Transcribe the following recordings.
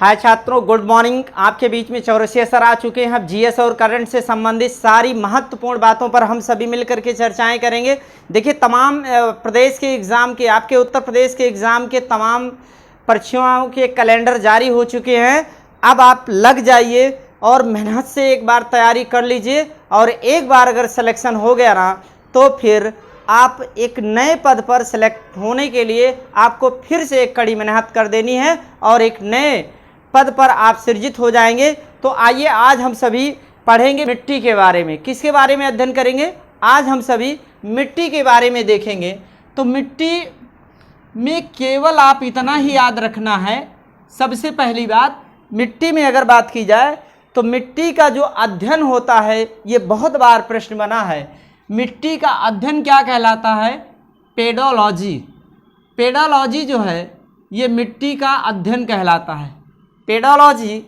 हाय छात्रों, good morning. आपके बीच में चौरसिया सर आ चुके हैं। अब जीएस और करंट से संबंधित सारी महत्वपूर्ण बातों पर हम सभी मिलकर के चर्चाएं करेंगे। देखिए, तमाम प्रदेश के एग्ज़ाम के, आपके उत्तर प्रदेश के एग्ज़ाम के तमाम परीक्षाओं के कैलेंडर जारी हो चुके हैं। अब आप लग जाइए और मेहनत से एक बार तैयारी कर लीजिए, और एक बार अगर सिलेक्शन हो गया ना, तो फिर आप एक नए पद पर सिलेक्ट होने के लिए आपको फिर से एक कड़ी मेहनत कर देनी है और एक नए पद पर आप सृजित हो जाएंगे। तो आइए, आज हम सभी पढ़ेंगे मिट्टी के बारे में। किसके बारे में अध्ययन करेंगे? आज हम सभी मिट्टी के बारे में देखेंगे। तो मिट्टी में केवल आप इतना ही याद रखना है। सबसे पहली बात, मिट्टी में अगर बात की जाए तो मिट्टी का जो अध्ययन होता है, ये बहुत बार प्रश्न बना है। मिट्टी का अध्ययन क्या कहलाता है? पेडोलॉजी। पेडोलॉजी जो है ये मिट्टी का अध्ययन कहलाता है। पेडोलॉजी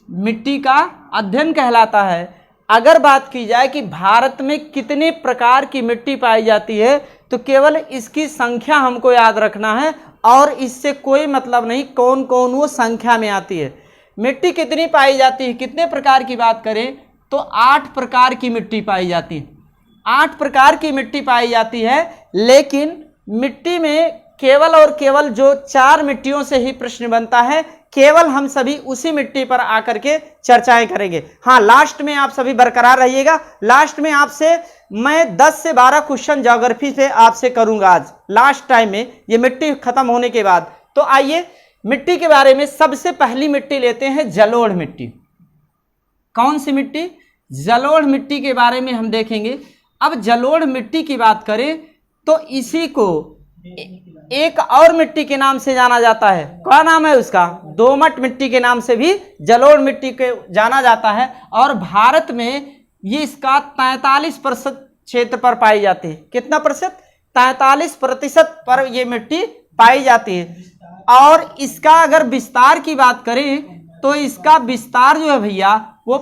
मिट्टी का अध्ययन कहलाता है। अगर बात की जाए कि भारत में कितने प्रकार की मिट्टी पाई जाती है, तो केवल इसकी संख्या हमको याद रखना है, और इससे कोई मतलब नहीं कौन कौन वो संख्या में आती है। मिट्टी कितनी पाई जाती है, कितने प्रकार की बात करें तो 8 प्रकार की मिट्टी पाई जाती है। 8 प्रकार की मिट्टी पाई जाती है, लेकिन मिट्टी में केवल और केवल जो 4 मिट्टियों से ही प्रश्न बनता है, केवल हम सभी उसी मिट्टी पर आकर के चर्चाएं करेंगे। हाँ, लास्ट में आप सभी बरकरार रहिएगा। लास्ट में आपसे मैं 10 से 12 क्वेश्चन ज्योग्राफी से आपसे करूंगा आज लास्ट टाइम में, ये मिट्टी खत्म होने के बाद। तो आइए, मिट्टी के बारे में सबसे पहली मिट्टी लेते हैं, जलोढ़ मिट्टी। कौन सी मिट्टी? जलोढ़ मिट्टी के बारे में हम देखेंगे। अब जलोढ़ मिट्टी की बात करें तो इसी को एक और मिट्टी के नाम से जाना जाता है। क्या नाम है उसका? दोमट मिट्टी के नाम से भी जलोढ़ मिट्टी को जाना जाता है। और भारत में ये इसका 43% क्षेत्र पर पाई जाती है। कितना प्रतिशत? 43% पर ये मिट्टी पाई जाती है। और इसका अगर विस्तार की बात करें तो इसका विस्तार जो है भैया, वो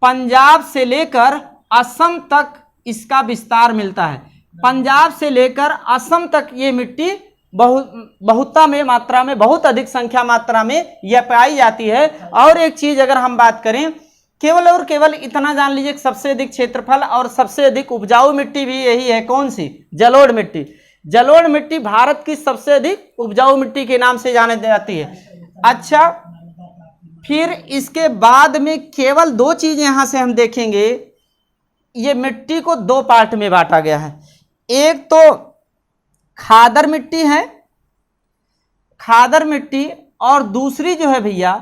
पंजाब से लेकर असम तक इसका विस्तार मिलता है। पंजाब से लेकर असम तक ये मिट्टी बहुता में मात्रा में, बहुत अधिक संख्या मात्रा में यह पाई जाती है। और एक चीज अगर हम बात करें, केवल और केवल इतना जान लीजिए कि सबसे अधिक क्षेत्रफल और सबसे अधिक उपजाऊ मिट्टी भी यही है। कौन सी? जलोढ़ मिट्टी। जलोढ़ मिट्टी भारत की सबसे अधिक उपजाऊ मिट्टी के नाम से जानी जाती है। अच्छा, फिर इसके बाद में केवल 2 चीज यहां से हम देखेंगे। ये मिट्टी को 2 पार्ट में बांटा गया है। एक तो खादर मिट्टी है, खादर मिट्टी, और दूसरी जो है भैया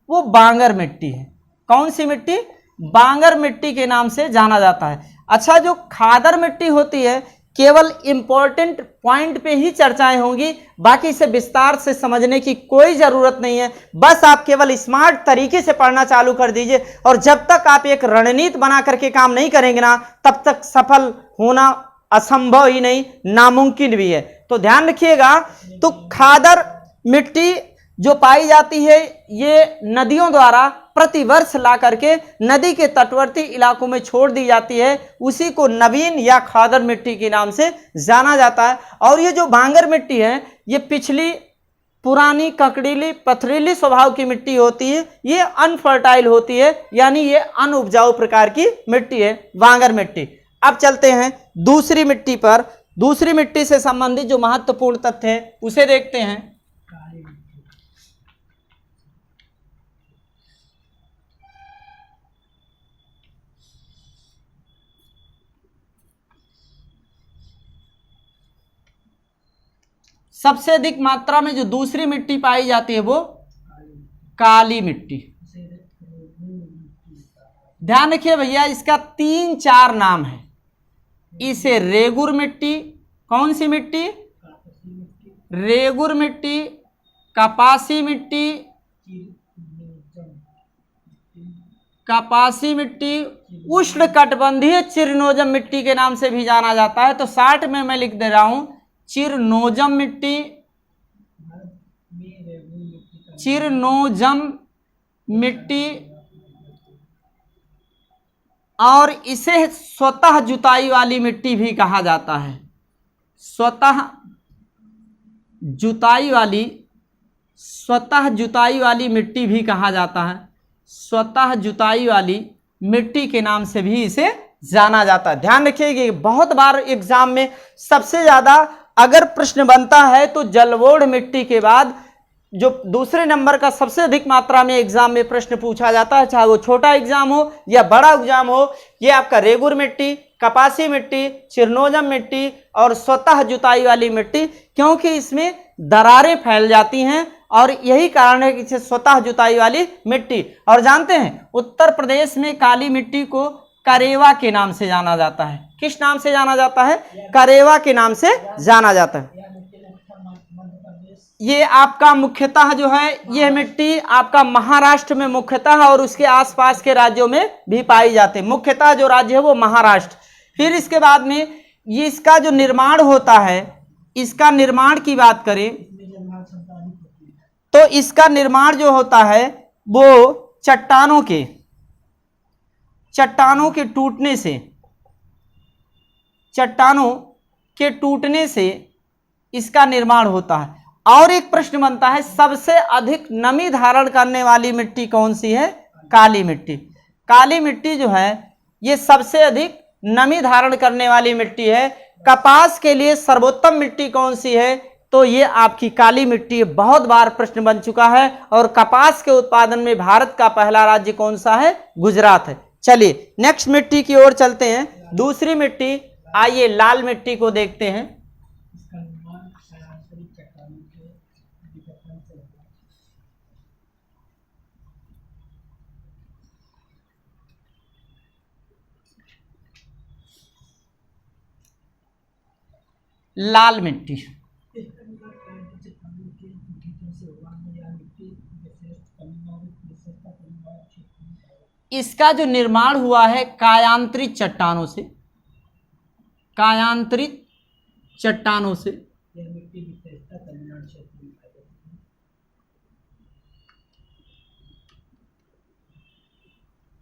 वो बांगर मिट्टी है। कौन सी मिट्टी? बांगर मिट्टी के नाम से जाना जाता है। अच्छा, जो खादर मिट्टी होती है, केवल इंपॉर्टेंट पॉइंट पे ही चर्चाएं होंगी, बाकी इसे विस्तार से समझने की कोई जरूरत नहीं है। बस आप केवल स्मार्ट तरीके से पढ़ना चालू कर दीजिए, और जब तक आप एक रणनीति बना करके काम नहीं करेंगे ना, तब तक सफल होना असंभव ही नहीं, नामुमकिन भी है। तो ध्यान रखिएगा। तो खादर मिट्टी जो पाई जाती है, ये नदियों द्वारा प्रतिवर्ष ला करके नदी के तटवर्ती इलाकों में छोड़ दी जाती है। उसी को नवीन या खादर मिट्टी के नाम से जाना जाता है। और ये जो बांगर मिट्टी है, ये पिछली पुरानी ककड़ीली पथरीली स्वभाव की मिट्टी होती है। ये अनफर्टाइल होती है, यानी ये अनउपजाऊ प्रकार की मिट्टी है, बांगर मिट्टी। अब चलते हैं दूसरी मिट्टी पर। दूसरी मिट्टी से संबंधित जो महत्वपूर्ण तथ्य है उसे देखते हैं। सबसे अधिक मात्रा में जो दूसरी मिट्टी पाई जाती है वो काली मिट्टी। ध्यान रखिए भैया, इसका 3-4 नाम है। इसे रेगुर मिट्टी, कौन सी मिट्टी? रेगुर मिट्टी, कपासी मिट्टी, कपासी मिट्टी, उष्णकटिबंधीय चिरनोजम मिट्टी के नाम से भी जाना जाता है। तो 60 में मैं लिख दे रहा हूं, चिरनोजम मिट्टी, चिरनोजम मिट्टी। और इसे स्वतः जुताई वाली मिट्टी भी कहा जाता है। स्वतः जुताई वाली स्वतः जुताई वाली मिट्टी भी कहा जाता है, स्वतः जुताई वाली मिट्टी के नाम से भी इसे जाना जाता है। ध्यान रखिएगा, बहुत बार एग्जाम में सबसे ज्यादा अगर प्रश्न बनता है तो जलोढ़ मिट्टी के बाद जो दूसरे नंबर का सबसे अधिक मात्रा में एग्जाम में प्रश्न पूछा जाता है, चाहे वो छोटा एग्जाम हो या बड़ा एग्जाम हो, ये आपका रेगुर मिट्टी, कपासी मिट्टी, चिरनोजम मिट्टी और स्वतः जुताई वाली मिट्टी, क्योंकि इसमें दरारें फैल जाती हैं और यही कारण है कि इसे स्वतः जुताई वाली मिट्टी। और जानते हैं उत्तर प्रदेश में काली मिट्टी को करेवा के नाम से जाना जाता है। किस नाम से जाना जाता है? करेवा के नाम से जाना जाता है। ये आपका मुख्यतः जो है यह मिट्टी आपका महाराष्ट्र में मुख्यतः और उसके आसपास के राज्यों में भी पाई जाती है। मुख्यतः जो राज्य है वो महाराष्ट्र। फिर इसके बाद में ये इसका जो निर्माण होता है, इसका निर्माण की बात करें तो इसका निर्माण जो होता है वो चट्टानों के टूटने से, चट्टानों के टूटने से इसका निर्माण होता है। और एक प्रश्न बनता है, सबसे अधिक नमी धारण करने वाली मिट्टी कौन सी है? काली मिट्टी। काली मिट्टी जो है ये सबसे अधिक नमी धारण करने वाली मिट्टी है। कपास के लिए सर्वोत्तम मिट्टी कौन सी है? तो ये आपकी काली मिट्टी। बहुत बार प्रश्न बन चुका है। और कपास के उत्पादन में भारत का पहला राज्य कौन सा है? गुजरात है। चलिए नेक्स्ट मिट्टी की ओर चलते हैं। दूसरी मिट्टी, आइए लाल मिट्टी को देखते हैं। लाल मिट्टी, इसका जो निर्माण हुआ है कायांतरित चट्टानों से, कायांतरित चट्टानों से।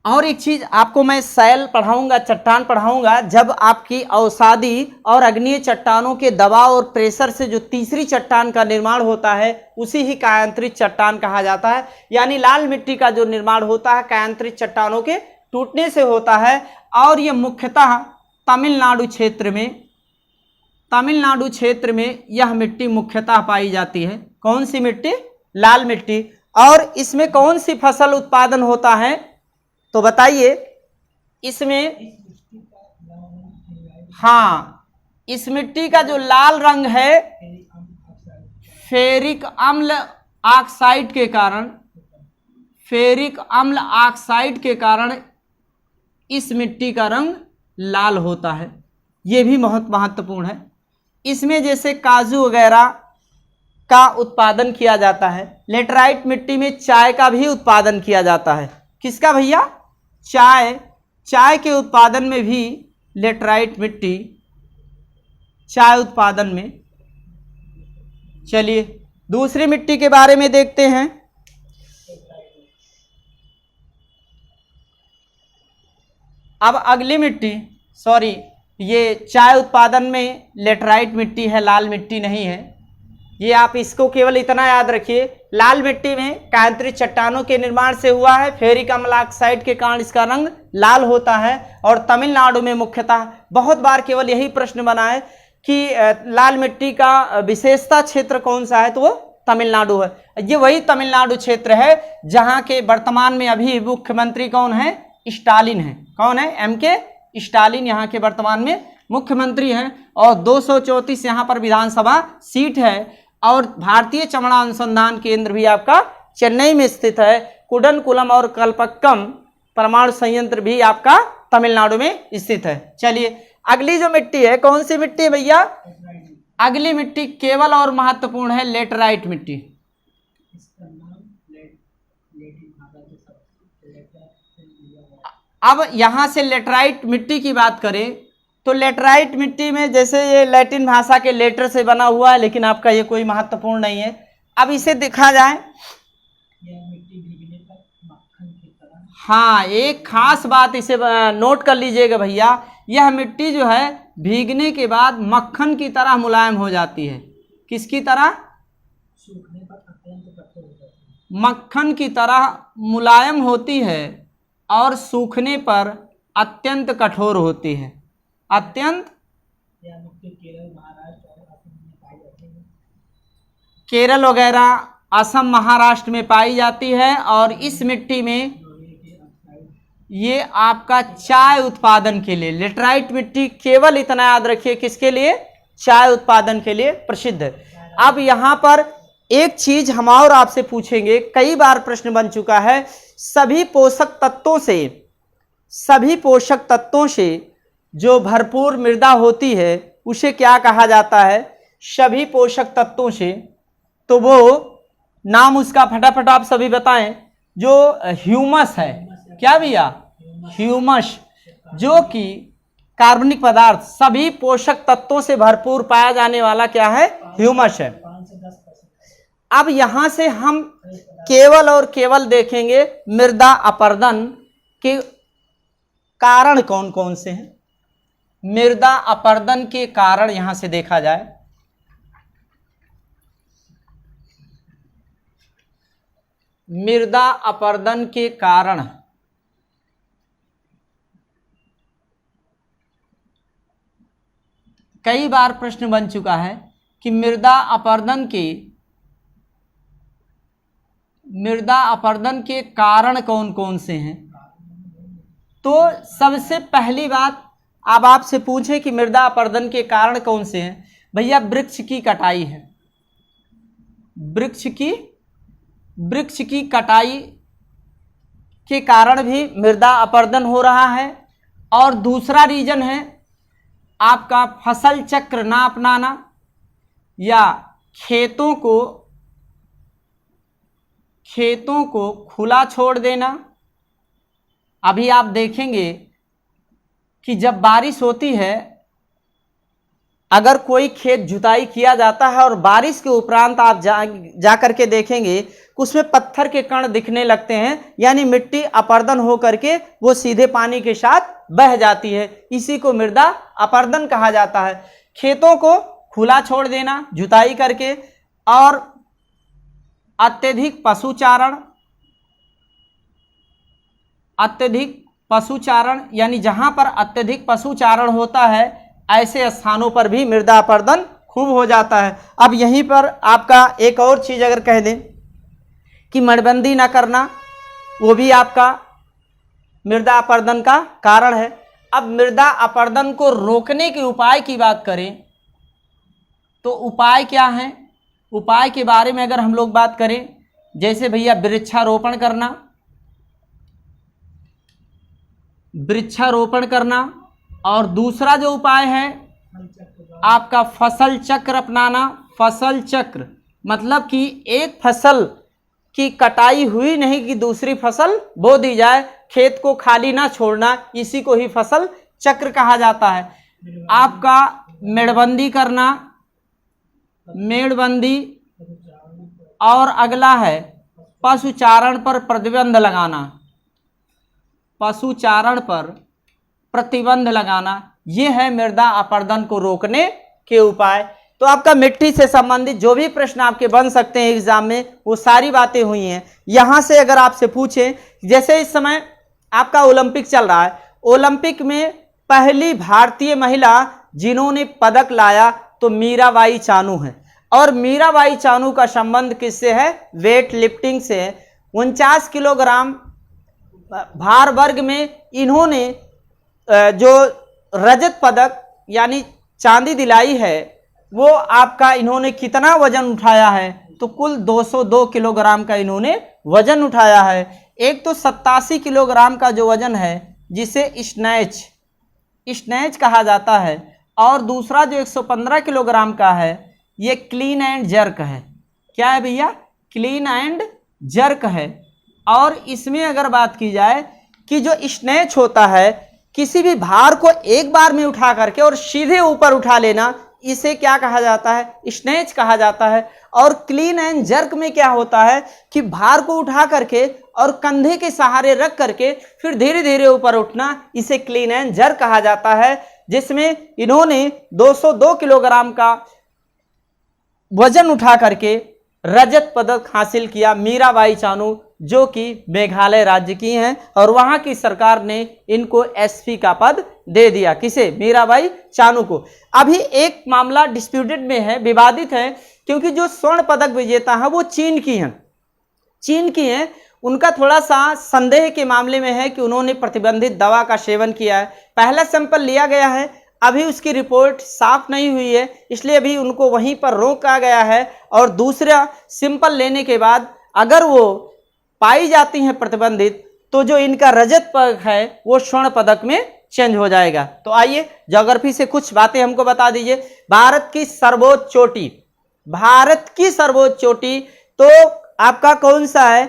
और एक चीज आपको मैं शैल पढ़ाऊंगा, चट्टान पढ़ाऊंगा, जब आपकी अवसादी और अग्नीय चट्टानों के दबाव और प्रेशर से जो तीसरी चट्टान का निर्माण होता है उसी ही कायांतरित चट्टान कहा जाता है। यानी लाल मिट्टी का जो निर्माण होता है कायांतरित चट्टानों के टूटने से होता है। और ये मुख्यतः तमिलनाडु क्षेत्र में यह मिट्टी मुख्यतः पाई जाती है। कौन सी मिट्टी? लाल मिट्टी। और इसमें कौन सी फसल उत्पादन होता है? तो बताइए इसमें, हाँ, इस मिट्टी का जो लाल रंग है फेरिक अम्ल ऑक्साइड के कारण, फेरिक अम्ल ऑक्साइड के कारण इस मिट्टी का रंग लाल होता है। यह भी बहुत महत्वपूर्ण है। इसमें जैसे काजू वगैरह का उत्पादन किया जाता है। लेटराइट मिट्टी में चाय का भी उत्पादन किया जाता है। किसका भैया? चाय के उत्पादन में भी लेटराइट मिट्टी, चाय उत्पादन में। चलिए दूसरी मिट्टी के बारे में देखते हैं। अब अगली मिट्टी, सॉरी, ये चाय उत्पादन में लेटराइट मिट्टी है, लाल मिट्टी नहीं है। ये आप इसको केवल इतना याद रखिए, लाल मिट्टी में कायांतरित चट्टानों के निर्माण से हुआ है, फेरिक अम्ल ऑक्साइड के कारण इसका रंग लाल होता है। और तमिलनाडु में मुख्यतः बहुत बार केवल यही प्रश्न बना है कि लाल मिट्टी का विशेषता क्षेत्र कौन सा है, तो वो तमिलनाडु है। ये वही तमिलनाडु क्षेत्र है जहां के वर्तमान में अभी मुख्यमंत्री कौन है? स्टालिन है। कौन है? एमके स्टालिन यहाँ के वर्तमान में मुख्यमंत्री हैं। और 234 यहाँ पर विधानसभा सीट है। और भारतीय चमड़ा अनुसंधान केंद्र भी आपका चेन्नई में स्थित है। कुडनकुलम और कल्पक्कम परमाणु संयंत्र भी आपका तमिलनाडु में स्थित है। चलिए अगली जो मिट्टी है, कौन सी मिट्टी है भैया? अगली मिट्टी केवल और महत्वपूर्ण है लेटराइट मिट्टी। अब यहां से लेटराइट मिट्टी की बात करें तो लेटराइट मिट्टी में जैसे ये लैटिन भाषा के लेटर से बना हुआ है, लेकिन आपका ये कोई महत्वपूर्ण नहीं है। अब इसे देखा जाए, हाँ, एक खास बात इसे नोट कर लीजिएगा भैया, यह मिट्टी जो है भीगने के बाद मक्खन की तरह मुलायम हो जाती है। किसकी तरह? मक्खन की तरह मुलायम होती है और सूखने पर अत्यंत कठोर होती है। अत्यंत, केरल वगैरह असम महाराष्ट्र में पाई जाती है और इस मिट्टी में ये आपका चाय उत्पादन के लिए, लेटराइट मिट्टी केवल इतना याद रखिए किसके लिए, चाय उत्पादन के लिए प्रसिद्ध है। अब यहाँ पर एक चीज हम और आपसे पूछेंगे, कई बार प्रश्न बन चुका है, सभी पोषक तत्वों से जो भरपूर मृदा होती है उसे क्या कहा जाता है? सभी पोषक तत्वों से, तो वो नाम उसका फटाफट आप सभी बताएं। जो ह्यूमस है, क्या भैया? ह्यूमस, जो कि कार्बनिक पदार्थ, सभी पोषक तत्वों से भरपूर पाया जाने वाला क्या है? ह्यूमस है। अब यहां से हम केवल और केवल देखेंगे मृदा अपरदन के कारण कौन कौन से हैं। मृदा अपरदन के कारण यहां से देखा जाए, मृदा अपरदन के कारण कई बार प्रश्न बन चुका है कि मृदा अपरदन के कारण कौन कौन से हैं। तो सबसे पहली बात अब आपसे पूछे कि मृदा अपरदन के कारण कौन से हैं, भैया वृक्ष की कटाई है। वृक्ष की कटाई के कारण भी मृदा अपरदन हो रहा है। और दूसरा रीजन है आपका फसल चक्र ना अपनाना या खेतों को खुला छोड़ देना। अभी आप देखेंगे कि जब बारिश होती है, अगर कोई खेत जुताई किया जाता है और बारिश के उपरांत आप जा करके देखेंगे उसमें पत्थर के कण दिखने लगते हैं, यानी मिट्टी अपरदन हो करके वो सीधे पानी के साथ बह जाती है। इसी को मृदा अपरदन कहा जाता है। खेतों को खुला छोड़ देना जुताई करके, और अत्यधिक पशुचारण यानी जहां पर अत्यधिक पशुचारण होता है ऐसे स्थानों पर भी मृदा अपरदन खूब हो जाता है। अब यहीं पर आपका एक और चीज अगर कह दें कि मड़बंदी ना करना, वो भी आपका मृदा अपरदन का कारण है। अब मृदा अपरदन को रोकने के उपाय की बात करें तो उपाय क्या हैं? उपाय के बारे में अगर हम लोग बात करें, जैसे भैया वृक्षारोपण करना, और दूसरा जो उपाय है आपका फसल चक्र अपनाना। फसल चक्र मतलब कि एक फसल की कटाई हुई नहीं कि दूसरी फसल बो दी जाए, खेत को खाली ना छोड़ना, इसी को ही फसल चक्र कहा जाता है। आपका मेड़बंदी करना, और अगला है पशुचारण पर प्रतिबंध लगाना। ये है मृदा अपरदन को रोकने के उपाय। तो आपका मिट्टी से संबंधित जो भी प्रश्न आपके बन सकते हैं एग्जाम में, वो सारी बातें हुई हैं। यहां से अगर आपसे पूछें, जैसे इस समय आपका ओलंपिक चल रहा है, ओलंपिक में पहली भारतीय महिला जिन्होंने पदक लाया तो मीराबाई चानू है। और मीराबाई चानू का संबंध किससे है? वेट लिफ्टिंग से है। 49 किलोग्राम भार वर्ग में इन्होंने जो रजत पदक यानी चांदी दिलाई है, वो आपका इन्होंने कितना वजन उठाया है? तो कुल 202 किलोग्राम का इन्होंने वजन उठाया है। एक तो 87 किलोग्राम का जो वजन है जिसे स्नैच कहा जाता है, और दूसरा जो 115 किलोग्राम का है ये क्लीन एंड जर्क है। क्या है भैया? क्लीन एंड जर्क है। और इसमें अगर बात की जाए कि जो स्नैच होता है, किसी भी भार को एक बार में उठा करके और सीधे ऊपर उठा लेना, इसे क्या कहा जाता है? स्नैच कहा जाता है। और क्लीन एंड जर्क में क्या होता है कि भार को उठा करके और कंधे के सहारे रख करके फिर धीरे धीरे ऊपर उठना, इसे क्लीन एंड जर्क कहा जाता है। जिसमें इन्होंने 202 किलोग्राम का वजन उठा करके रजत पदक हासिल किया मीराबाई चानू, जो कि मेघालय राज्य की हैं, और वहां की सरकार ने इनको एसपी का पद दे दिया। किसे? मीराबाई चानू को। अभी एक मामला डिस्प्यूटेड में है, विवादित है, क्योंकि जो स्वर्ण पदक विजेता है वो चीन की हैं। उनका थोड़ा सा संदेह के मामले में है कि उन्होंने प्रतिबंधित दवा का सेवन किया है। पहला सैंपल लिया गया है, अभी उसकी रिपोर्ट साफ नहीं हुई है, इसलिए अभी उनको वहीं पर रोका गया है, और दूसरा सैंपल लेने के बाद अगर वो पाई जाती हैं प्रतिबंधित, तो जो इनका रजत पदक है वो स्वर्ण पदक में चेंज हो जाएगा। तो आइए ज्योग्राफी से कुछ बातें हमको बता दीजिए। भारत की सर्वोच्च चोटी तो आपका कौन सा है?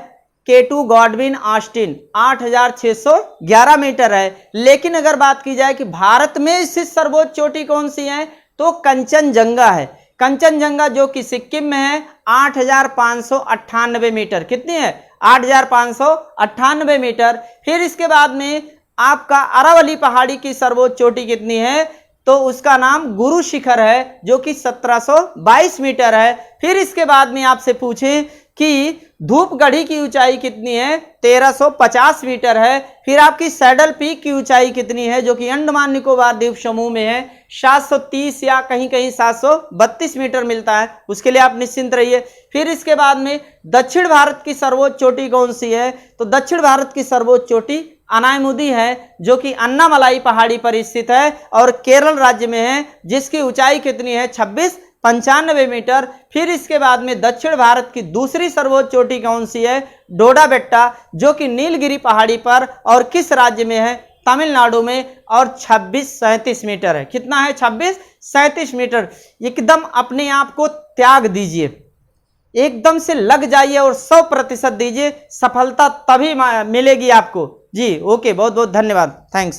K2 गॉडविन ऑस्टिन 8611 मीटर है। लेकिन अगर बात की जाए कि भारत में स्थित सर्वोच्च चोटी कौन सी है, तो कंचनजंगा है। कंचनजंगा जो कि सिक्किम में है, 8598 मीटर। कितनी है? 8598 मीटर। फिर इसके बाद में आपका अरावली पहाड़ी की सर्वोच्च चोटी कितनी है? तो उसका नाम गुरु शिखर है, जो कि 1722 मीटर है। फिर इसके बाद में आपसे पूछें कि धूपगढ़ी की ऊंचाई कितनी है? 1350 मीटर है। फिर आपकी सैडल पीक की ऊंचाई कितनी है, जो कि अंडमान निकोबार द्वीप समूह में है? 730 या कहीं कहीं 732 मीटर मिलता है, उसके लिए आप निश्चिंत रहिए। फिर इसके बाद में दक्षिण भारत की सर्वोच्च चोटी कौन सी है? तो दक्षिण भारत की सर्वोच्च चोटी अनायमुदी है, जो कि अन्नामलाई पहाड़ी पर स्थित है और केरल राज्य में है, जिसकी ऊंचाई कितनी है? 2695 मीटर। फिर इसके बाद में दक्षिण भारत की दूसरी सर्वोच्च चोटी कौन सी है? डोडा बेट्टा, जो कि नीलगिरी पहाड़ी पर और किस राज्य में है? तमिलनाडु में, और 2637 मीटर है। कितना है? 2637 मीटर। एकदम अपने आप को त्याग दीजिए, एकदम से लग जाइए और 100% दीजिए, सफलता तभी मिलेगी आपको। जी ओके, बहुत बहुत धन्यवाद, थैंक्स।